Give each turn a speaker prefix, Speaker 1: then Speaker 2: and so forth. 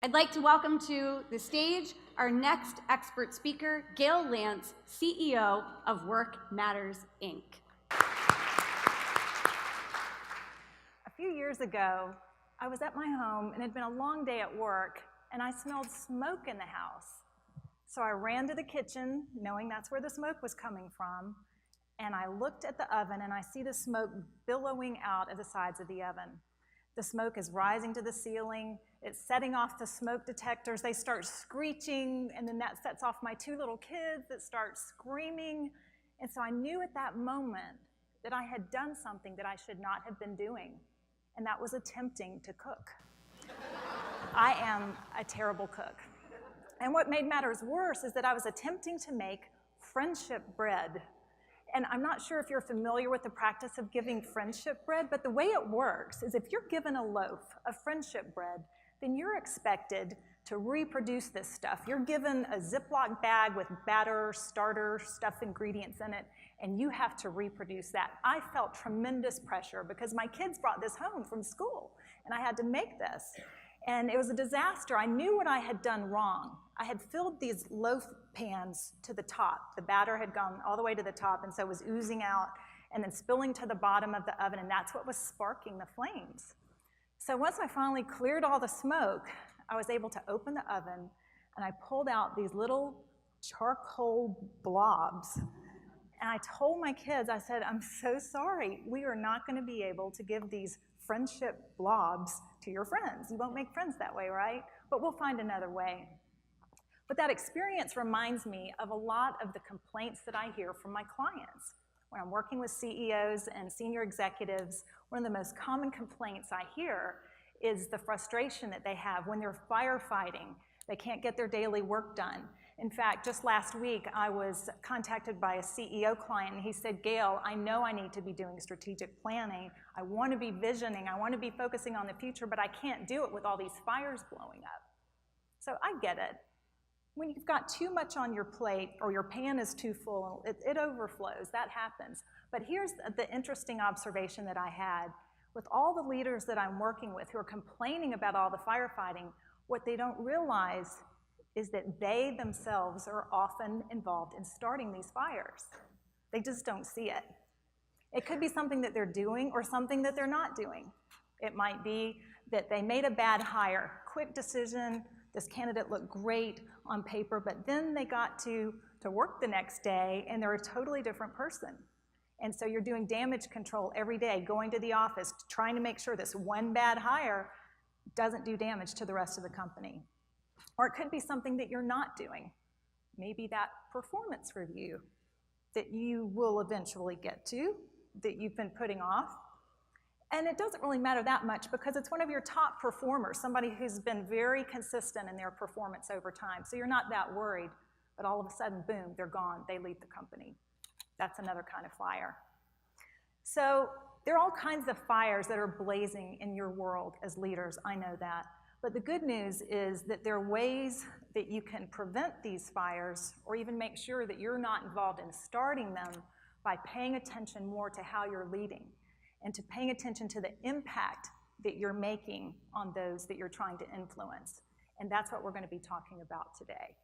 Speaker 1: I'd like to welcome to the stage our next expert speaker, Gail Lantz, CEO of Work Matters, Inc.
Speaker 2: A few years ago, I was at my home and it had been a long day at work, and I smelled smoke in the house. So I ran to the kitchen, knowing that's where the smoke was coming from, and I looked at the oven and I see the smoke billowing out of the sides of the oven. The smoke is rising to the ceiling, it's setting off the smoke detectors, they start screeching, and then that sets off my two little kids that start screaming. And so I knew at that moment that I had done something that I should not have been doing, and that was attempting to cook. I am a terrible cook. And what made matters worse is that I was attempting to make friendship bread. And I'm not sure if you're familiar with the practice of giving friendship bread, but the way it works is if you're given a loaf of friendship bread, then you're expected to reproduce this stuff. You're given a Ziploc bag with batter, starter, stuff ingredients in it, and you have to reproduce that. I felt tremendous pressure because my kids brought this home from school, and I had to make this. And it was a disaster. I knew what I had done wrong. I had filled these loaf pans to the top. The batter had gone all the way to the top, and so it was oozing out and then spilling to the bottom of the oven, and that's what was sparking the flames. So once I finally cleared all the smoke, I was able to open the oven, and I pulled out these little charcoal blobs. And I told my kids, I said, I'm so sorry. We are not going to be able to give these friendship blobs to your friends. You won't make friends that way, right? But we'll find another way. But that experience reminds me of a lot of the complaints that I hear from my clients. When I'm working with CEOs and senior executives, one of the most common complaints I hear is the frustration that they have when they're firefighting. They can't get their daily work done. In fact, just last week, I was contacted by a CEO client, and he said, Gail, I know I need to be doing strategic planning. I want to be visioning. I want to be focusing on the future, but I can't do it with all these fires blowing up. So I get it. When you've got too much on your plate or your pan is too full, it overflows. That happens. But here's the interesting observation that I had. With all the leaders that I'm working with who are complaining about all the firefighting, what they don't realize is that they themselves are often involved in starting these fires. They just don't see it. It could be something that they're doing or something that they're not doing. It might be that they made a bad hire, quick decision, this candidate looked great on paper, but then they got to work the next day and they're a totally different person. And so you're doing damage control every day, going to the office, trying to make sure this one bad hire doesn't do damage to the rest of the company. Or it could be something that you're not doing. Maybe that performance review that you will eventually get to, that you've been putting off. And it doesn't really matter that much because it's one of your top performers, somebody who's been very consistent in their performance over time. So you're not that worried, but all of a sudden, boom, they're gone, they leave the company. That's another kind of fire. So there are all kinds of fires that are blazing in your world as leaders, I know that. But the good news is that there are ways that you can prevent these fires or even make sure that you're not involved in starting them by paying attention more to how you're leading and to paying attention to the impact that you're making on those that you're trying to influence. And that's what we're going to be talking about today.